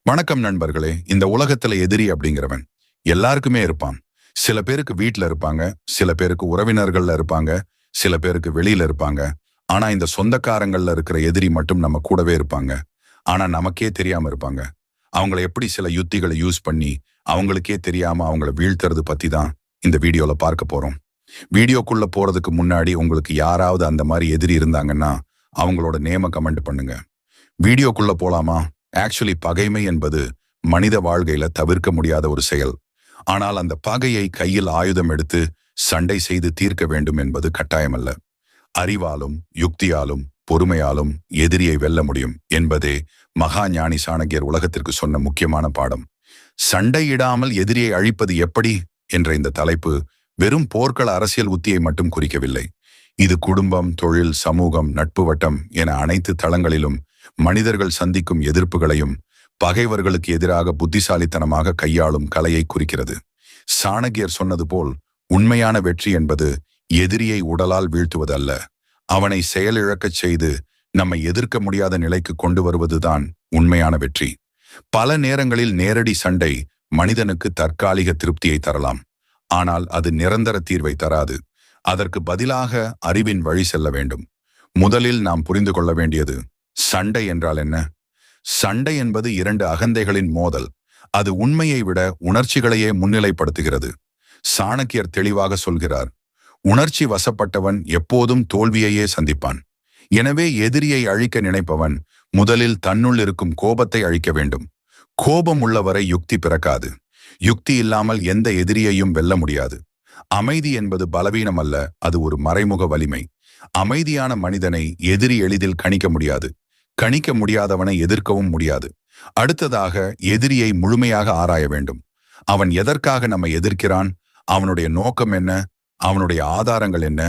வணக்கம் நண்பர்களே. இந்த உலகத்துல எதிரி அப்படிங்கிறவன் எல்லாருக்குமே இருப்பான். சில பேருக்கு வீட்ல இருப்பாங்க, சில பேருக்கு உறவினர்கள்ல இருப்பாங்க, சில பேருக்கு வெளியில இருப்பாங்க. ஆனா இந்த சொந்தக்காரங்கள்ல இருக்கிற எதிரி மட்டும் நம்ம கூடவே இருப்பாங்க. ஆனா நமக்கே தெரியாம இருப்பாங்க. அவங்கள எப்படி சில யுத்திகளை யூஸ் பண்ணி அவங்களுக்கே தெரியாம அவங்கள வீழ்த்துறது பத்தி தான் இந்த வீடியோல பார்க்க போறோம். வீடியோக்குள்ள போறதுக்கு முன்னாடி உங்களுக்கு யாராவது அந்த மாதிரி எதிரி இருந்தாங்கன்னா அவங்களோட நேம கமெண்ட் பண்ணுங்க. வீடியோக்குள்ள போலாமா? ஆக்சுவலி பகைமை என்பது மனித வாழ்க்கையில தவிர்க்க முடியாத ஒரு செயல். ஆனால் அந்த பகையை கையில் ஆயுதம் எடுத்து சண்டை செய்து தீர்க்க வேண்டும் என்பது கட்டாயமல்ல. அறிவாலும் யுக்தியாலும் பொறுமையாலும் எதிரியை வெல்ல முடியும் என்பதே மகா ஞானி சாணக்கியர் உலகத்திற்கு சொன்ன முக்கியமான பாடம். சண்டையிடாமல் எதிரியை அழிப்பது எப்படி என்ற இந்த தலைப்பு வெறும் போர்க்கள அரசியல் உத்தியை மட்டும் குறிக்கவில்லை. இது குடும்பம், தொழில், சமூகம், நட்பு வட்டம் என அனைத்து தளங்களிலும் மனிதர்கள் சந்திக்கும் எதிர்ப்புகளையும் பகைவர்களுக்கு எதிராக புத்திசாலித்தனமாக கையாளும் கலையை குறிக்கிறது. சாணக்கியர் சொன்னது போல் உண்மையான வெற்றி என்பது எதிரியை உடலால் வீழ்த்துவது அல்ல, அவனை செயலிழக்கச் செய்து நம்மை எதிர்க்க முடியாத நிலைக்கு கொண்டு வருவதுதான் உண்மையான வெற்றி. பல நேரங்களில் நேரடி சண்டை மனிதனுக்கு தற்காலிக திருப்தியை தரலாம், ஆனால் அது நிரந்தர தீர்வை தராது. அதற்கு பதிலாக அறிவின் வழி செல்ல வேண்டும். முதலில் நாம் புரிந்து கொள்ள வேண்டியது சண்டை என்றால் என்ன? சண்டை என்பது இரண்டு அகந்தைகளின் மோதல். அது உண்மையை விட உணர்ச்சிகளையே முன்னிலைப்படுத்துகிறது. சாணக்கியர் தெளிவாக சொல்கிறார், உணர்ச்சி வசப்பட்டவன் எப்போதும் தோல்வியையே சந்திப்பான். எனவே எதிரியை அழிக்க நினைப்பவன் முதலில் தன்னுள் இருக்கும் கோபத்தை அழிக்க வேண்டும். கோபம் உள்ளவரை யுக்தி பிறக்காது. யுக்தி இல்லாமல் எந்த எதிரியையும் வெல்ல முடியாது. அமைதி என்பது பலவீனம் அல்ல, அது ஒரு மறைமுக வலிமை. அமைதியான மனிதனை எதிரி எளிதில் கணிக்க முடியாது. கணிக்க முடியாதவனை எதிர்க்கவும் முடியாது. அடுத்ததாக எதிரியை முழுமையாக ஆராய வேண்டும். அவன் எதற்காக நம்மை எதிர்க்கிறான்? அவனுடைய நோக்கம் என்ன? அவனுடைய ஆதாரங்கள் என்ன?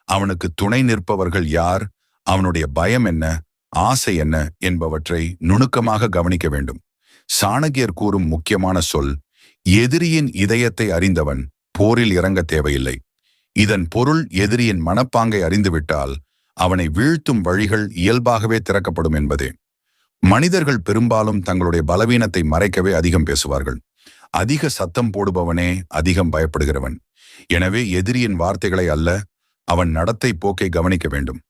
அவனுக்கு துணை நிற்பவர்கள் யார்? அவனுடைய பயம் என்ன? ஆசை என்ன என்பவற்றை நுணுக்கமாக கவனிக்க வேண்டும். சாணக்கியர் கூறும் முக்கியமான சொல், எதிரியின் இதயத்தை அறிந்தவன் போரில் இறங்க தேவையில்லை. இதன் பொருள், எதிரியின் மனப்பாங்கை அறிந்துவிட்டால் அவனை வீழ்த்தும் வழிகள் இயல்பாகவே திறக்கப்படும் என்பதே. மனிதர்கள் பெரும்பாலும் தங்களுடைய பலவீனத்தை மறைக்கவே அதிகம் பேசுவார்கள். அதிக சத்தம் போடுபவனே அதிகம் பயப்படுகிறவன். எனவே எதிரியின் வார்த்தைகளை அல்ல, அவன் நடத்தை போக்கை கவனிக்க வேண்டும்.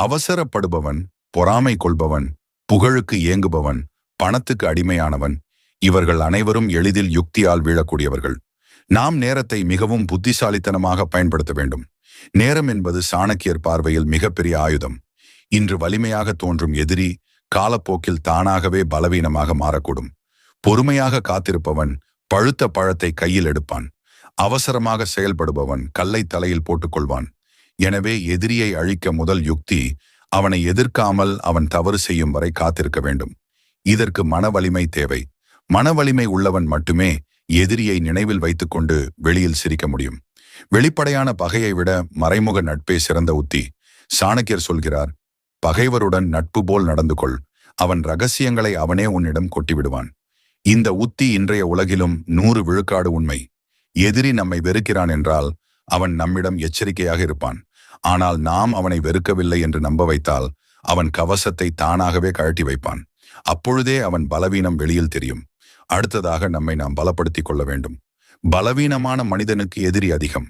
அவசரப்படுபவன், பொறாமை கொள்பவன், புகழுக்கு ஏங்குபவன், பணத்துக்கு அடிமையானவன், இவர்கள் அனைவரும் எளிதில் யுக்தியால் வீழக்கூடியவர்கள். நாம் நேரத்தை மிகவும் புத்திசாலித்தனமாக பயன்படுத்த வேண்டும். நேரம் என்பது சாணக்கியர் பார்வையில் மிகப்பெரிய ஆயுதம். இன்று வலிமையாக தோன்றும் எதிரி காலப்போக்கில் தானாகவே பலவீனமாக மாறக்கூடும். பொறுமையாக காத்திருப்பவன் பழுத்த பழத்தை கையில் எடுப்பான். அவசரமாக செயல்படுபவன் கல்லை தலையில் போட்டுக்கொள்வான். எனவே எதிரியை அழிக்க முதல் யுக்தி, அவனை எதிர்க்காமல் அவன் தவறு செய்யும் வரை காத்திருக்க வேண்டும். இதற்கு மன வலிமை தேவை. மன வலிமை உள்ளவன் மட்டுமே எதிரியை நினைவில் வைத்துக்கொண்டு வெளியில் சிரிக்க முடியும். வெளிப்படையான பகையை விட மறைமுக நட்பே சிறந்த உத்தி. சாணக்கியர் சொல்கிறார், பகைவருடன் நட்பு போல் நடந்து கொள், அவன் ரகசியங்களை அவனே உன்னிடம் கொட்டிவிடுவான். இந்த உத்தி இன்றைய உலகிலும் 100 விழுக்காடு உண்மை. எதிரி நம்மை வெறுக்கிறான் என்றால் அவன் நம்மிடம் எச்சரிக்கையாக இருப்பான். ஆனால் நாம் அவனை வெறுக்கவில்லை என்று நம்ப வைத்தால் அவன் கவசத்தை தானாகவே கழட்டி வைப்பான். அப்பொழுதே அவன் பலவீனம் வெளியில் தெரியும். அடுத்ததாக நம்மை நாம் பலப்படுத்திக் கொள்ள வேண்டும். பலவீனமான மனிதனுக்கு எதிரி அதிகம்.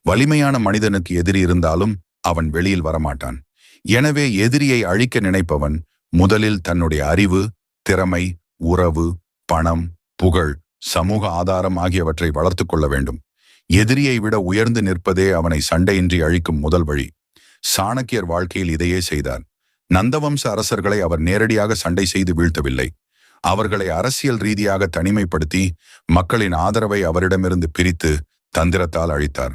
வலிமையான மனிதனுக்கு எதிரி இருந்தாலும் அவன் வெளியில் வரமாட்டான். எனவே எதிரியை அழிக்க நினைப்பவன் முதலில் தன்னுடைய அறிவு, திறமை, உறவு, பணம், புகழ், சமூக ஆதாரம் ஆகியவற்றை வளர்த்து கொள்ள வேண்டும். எதிரியை விட உயர்ந்து நிற்பதே அவனை சண்டையின்றி அழிக்கும் முதல் வழி. சாணக்கியர் வாழ்க்கையில் இதையே செய்தார். நந்தவம்ச அரசர்களை அவர் நேரடியாக சண்டை செய்து வீழ்த்தவில்லை. அவர்களை அரசியல் ரீதியாக தனிமைப்படுத்தி மக்களின் ஆதரவை அவரிடமிருந்து பிரித்து தந்திரத்தால் அழித்தார்.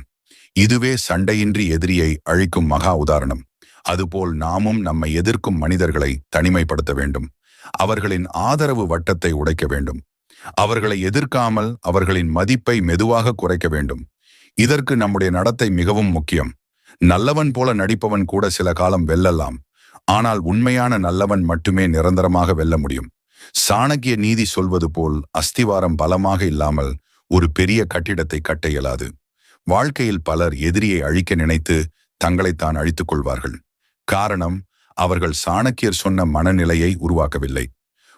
இதுவே சண்டையின்றி எதிரியை அழிக்கும் மகா உதாரணம். அதுபோல் நாமும் நம்மை எதிர்க்கும் மனிதர்களை தனிமைப்படுத்த வேண்டும். அவர்களின் ஆதரவு வட்டத்தை உடைக்க வேண்டும். அவர்களை எதிர்க்காமல் அவர்களின் மதிப்பை மெதுவாக குறைக்க வேண்டும். இதற்கு நம்முடைய நடத்தை மிகவும் முக்கியம். நல்லவன் போல நடிப்பவன் கூட சில காலம் வெல்லலாம், ஆனால் உண்மையான நல்லவன் மட்டுமே நிரந்தரமாக வெல்ல முடியும். சாணக்கிய நீதி சொல்வது போல் அஸ்திவாரம் பலமாக இல்லாமல் ஒரு பெரிய கட்டிடத்தை கட்ட இயலாது. வாழ்க்கையில் பலர் எதிரியை அழிக்க நினைத்து தங்களைத்தான் அழித்துக் கொள்வார்கள். காரணம், அவர்கள் சாணக்கியர் சொன்ன மனநிலையை உருவாக்கவில்லை.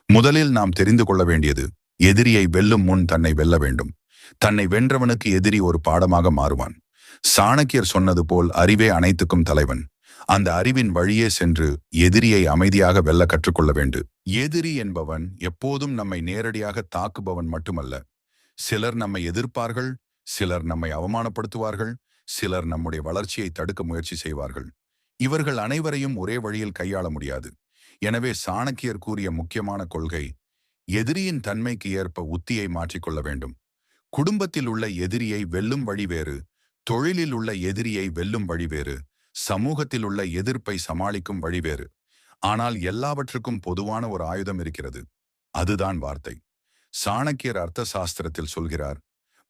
முதலில் நாம் தெரிந்து கொள்ள வேண்டியது, எதிரியை வெல்லும் முன் தன்னை வெல்ல வேண்டும். தன்னை வென்றவனுக்கு எதிரி ஒரு பாடமாக மாறுவான். சாணக்கியர் சொன்னது போல் அறிவே அனைத்துக்கும் தலைவன். அந்த அறிவின் வழியே சென்று எதிரியை அமைதியாக வெல்ல கற்றுக்கொள்ள வேண்டும். எதிரி என்பவன் எப்போதும் நம்மை நேரடியாக தாக்குபவன் மட்டுமல்ல. சிலர் நம்மை எதிர்ப்பார்கள், சிலர் நம்மை அவமானப்படுத்துவார்கள், சிலர் நம்முடைய வளர்ச்சியை தடுக்க முயற்சி செய்வார்கள். இவர்கள் அனைவரையும் ஒரே வழியில் கையாள முடியாது. எனவே சாணக்கியர் கூறிய முக்கியமான கொள்கை, எதிரியின் தன்மைக்கு ஏற்ப உத்தியை மாற்றிக்கொள்ள வேண்டும். குடும்பத்தில் உள்ள எதிரியை வெல்லும் வழி வேறு, தொழிலில் உள்ள எதிரியை வெல்லும் வழி வேறு, சமூகத்தில் உள்ள எதிர்ப்பை சமாளிக்கும் வழி வேறு. ஆனால் எல்லாவற்றுக்கும் பொதுவான ஒரு ஆயுதம் இருக்கிறது. அதுதான் வார்த்தை. சாணக்கியர் அர்த்த சாஸ்திரத்தில் சொல்கிறார்,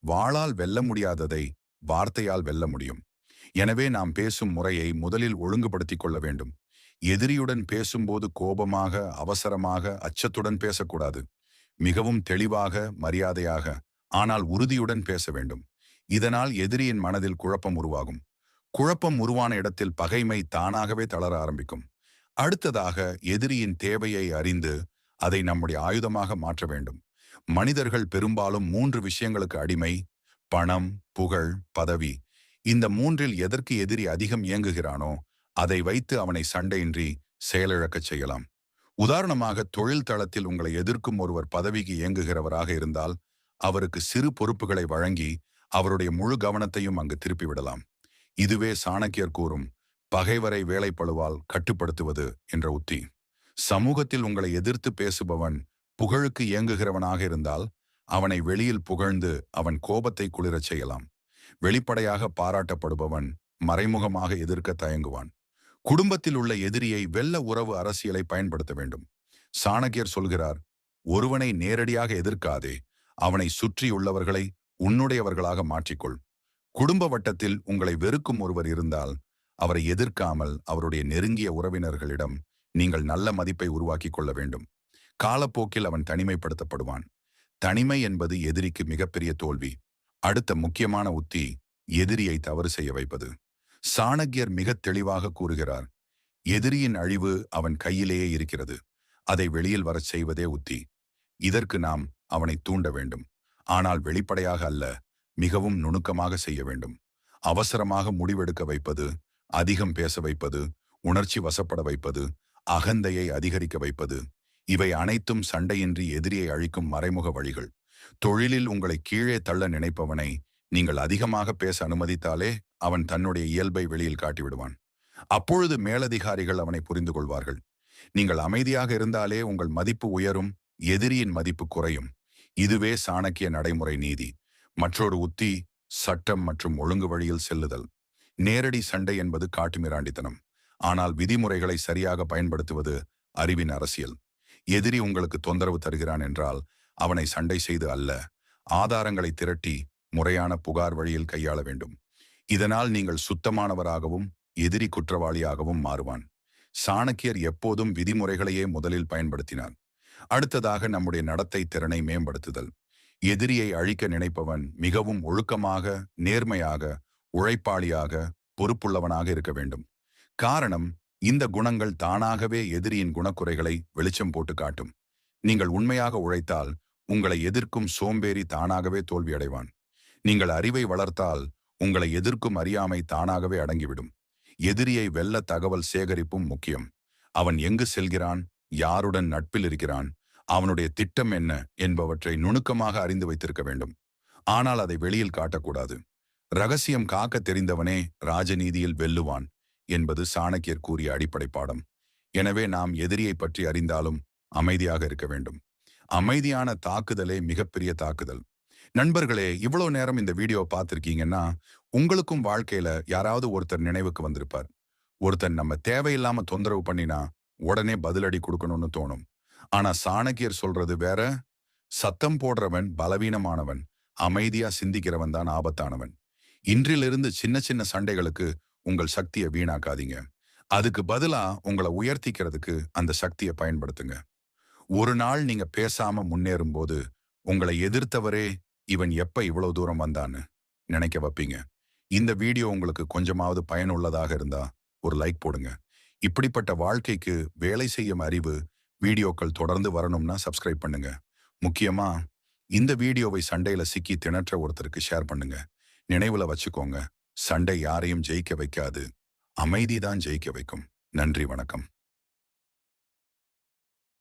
வாளால் வெல்ல முடியாததை வார்த்தையால் வெல்ல முடியும். எனவே நாம் பேசும் முறையை முதலில் ஒழுங்குபடுத்திக் கொள்ள வேண்டும். எதிரியுடன் பேசும்போது கோபமாக, அவசரமாக, அச்சத்துடன் பேசக்கூடாது. மிகவும் தெளிவாக, மரியாதையாக, ஆனால் உறுதியுடன் பேச வேண்டும். இதனால் எதிரியின் மனதில் குழப்பம் உருவாகும். குழப்பம் உருவான இடத்தில் பகைமை தானாகவே தளர ஆரம்பிக்கும். அடுத்ததாக எதிரியின் தேவையை அறிந்து அதை நம்முடைய ஆயுதமாக மாற்ற வேண்டும். மனிதர்கள் பெரும்பாலும் 3 விஷயங்களுக்கு அடிமை: பணம், புகழ், பதவி. இந்த 3இல் எதற்கு எதிரி அதிகம் இயங்குகிறானோ அதை வைத்து அவனை சண்டையின்றி செயலிழக்கச் செய்யலாம். உதாரணமாக, தொழில் தளத்தில் உங்களை எதிர்க்கும் ஒருவர் பதவிக்கு இயங்குகிறவராக இருந்தால் அவருக்கு சிறு பொறுப்புகளை வழங்கி அவருடைய முழு கவனத்தையும் அங்கு திருப்பிவிடலாம். இதுவே சாணக்கியர் கூறும் பகைவரை வேலைப்பளுவால் கட்டுப்படுத்துவது என்ற உத்தி. சமூகத்தில் உங்களை எதிர்த்து பேசுபவன் புகழுக்கு இயங்குகிறவனாக இருந்தால் அவனை வெளியில் புகழ்ந்து அவன் கோபத்தை குளிரச் செய்யலாம். வெளிப்படையாக பாராட்டப்படுபவன் மறைமுகமாக எதிர்க்க தயங்குவான். குடும்பத்தில் உள்ள எதிரியை வெல்ல உறவு அரசியலை பயன்படுத்த வேண்டும். சாணக்கியர் சொல்கிறார், ஒருவனை நேரடியாக எதிர்க்காதே, அவனை சுற்றியுள்ளவர்களை உன்னுடையவர்களாக மாற்றிக்கொள். குடும்ப வட்டத்தில் உங்களை வெறுக்கும் ஒருவர் இருந்தால் அவரை எதிர்க்காமல் அவருடைய நெருங்கிய உறவினர்களிடம் நீங்கள் நல்ல மதிப்பை உருவாக்கி கொள்ள வேண்டும். காலப்போக்கில் அவன் தனிமைப்படுத்தப்படுவான். தனிமை என்பது எதிரிக்கு மிகப்பெரிய தோல்வி. அடுத்த முக்கியமான உத்தி, எதிரியை தவறு செய்ய வைப்பது. சாணக்கியர் மிக தெளிவாக கூறுகிறார், எதிரியின் அழிவு அவன் கையிலேயே இருக்கிறது. அதை வெளியில் வரச் செய்வதே உத்தி. இதற்கு நாம் அவனை தூண்ட வேண்டும். ஆனால் வெளிப்படையாக அல்ல, மிகவும் நுணுக்கமாக செய்ய வேண்டும். அவசரமாக முடிவெடுக்க வைப்பது, அதிகம் பேச வைப்பது, உணர்ச்சி வசப்பட வைப்பது, அகந்தையை அதிகரிக்க வைப்பது, இவை அனைத்தும் சண்டையின்றி எதிரியை அழிக்கும் மறைமுக வழிகள். தொழிலில் உங்களை கீழே தள்ள நினைப்பவனை நீங்கள் அதிகமாக பேச அனுமதித்தாலே அவன் தன்னுடைய இயல்பை வெளியில் காட்டிவிடுவான். அப்பொழுது மேலதிகாரிகள் அவனை புரிந்து கொள்வார்கள். நீங்கள் அமைதியாக இருந்தாலே உங்கள் மதிப்பு உயரும், எதிரியின் மதிப்பு குறையும். இதுவே சாணக்கிய நடைமுறை நீதி. மற்றொரு உத்தி, சட்டம் மற்றும் ஒழுங்கு வழியில் செல்லுதல். நேரடி சண்டை என்பது காட்டுமிராண்டித்தனம். ஆனால் விதிமுறைகளை சரியாக பயன்படுத்துவது அறிவின் அரசியல். எதிரி உங்களுக்கு தொந்தரவு தருகிறான் என்றால் அவனை சண்டை செய்து அல்ல, ஆதாரங்களை திரட்டி முறையான புகார் வழியில் கையாள வேண்டும். இதனால் நீங்கள் சுத்தமானவராகவும் எதிரி குற்றவாளியாகவும் மாறுவான். சாணக்கியர் எப்போதும் விதிமுறைகளையே முதலில் பயன்படுத்தினார். அடுத்ததாக நம்முடைய நடத்தை திறனை மேம்படுத்துதல். எதிரியை அழிக்க நினைப்பவன் மிகவும் ஒழுக்கமாக, நேர்மையாக, உழைப்பாளியாக, பொறுப்புள்ளவனாக இருக்க வேண்டும். காரணம், இந்த குணங்கள் தானாகவே எதிரியின் குணக்குறைகளை வெளிச்சம் போட்டு காட்டும். நீங்கள் உண்மையாக உழைத்தால் உங்களை எதிர்க்கும் சோம்பேறி தானாகவே தோல்வியடைவான். நீங்கள் அறிவை வளர்த்தால் உங்களை எதிர்க்கும் அறியாமை தானாகவே அடங்கிவிடும். எதிரியை வெல்ல தகவல் சேகரிப்பும் முக்கியம். அவன் எங்கு செல்கிறான், யாருடன் நட்பில் இருக்கிறான், அவனுடைய திட்டம் என்ன என்பவற்றை நுணுக்கமாக அறிந்து வைத்திருக்க வேண்டும். ஆனால் அதை வெளியில் காட்டக்கூடாது. ரகசியம் காக்க தெரிந்தவனே ராஜநீதியில் வெல்லுவான் என்பது சாணக்கியர் கூறிய அடிப்படை பாடம். எனவே நாம் எதிரியை பற்றி அறிந்தாலும் அமைதியாக இருக்க வேண்டும். அமைதியான தாக்குதலே மிகப்பெரிய தாக்குதல். நண்பர்களே, இவ்வளவு நேரம் இந்த வீடியோ பார்த்திருக்கீங்கன்னா உங்களுக்கும் வாழ்க்கையில யாராவது ஒருத்தர் நினைவுக்கு வந்திருப்பார். ஒருத்தன் நம்ம தேவையில்லாம தொந்தரவு பண்ணினா உடனே பதிலடி கொடுக்கணும்னு தோணும். ஆனா சாணக்கியர் சொல்றது வேற. சத்தம் போடுறவன் பலவீனமானவன், அமைதியா சிந்திக்கிறவன் தான் ஆபத்தானவன். இன்றிலிருந்து சின்ன சின்ன சண்டைகளுக்கு உங்கள் சக்தியை வீணாக்காதீங்க. அதுக்கு பதிலா உங்களை உயர்த்திக்கிறதுக்கு அந்த சக்தியை பயன்படுத்துங்க. ஒரு நாள் நீங்க பேசாம முன்னேறும் போது உங்களை எதிர்த்தவரே இவன் எப்ப இவ்வளவு தூரம் வந்தான்னு நினைக்க வைப்பீங்க. இந்த வீடியோ உங்களுக்கு கொஞ்சமாவது பயனுள்ளதாக இருந்தா ஒரு லைக் போடுங்க. இப்படிப்பட்ட வாழ்க்கைக்கு வேலை செய்யும் அறிவு வீடியோக்கள் தொடர்ந்து வரணும்னா சப்ஸ்கிரைப் பண்ணுங்க. முக்கியமா இந்த வீடியோவை சண்டையில சிக்கி திணற்ற ஒருத்தருக்கு ஷேர் பண்ணுங்க. நினைவுல வச்சுக்கோங்க, சண்டை யாரையும் ஜெயிக்க வைக்காது, அமைதிதான் ஜெயிக்க வைக்கும். நன்றி, வணக்கம்.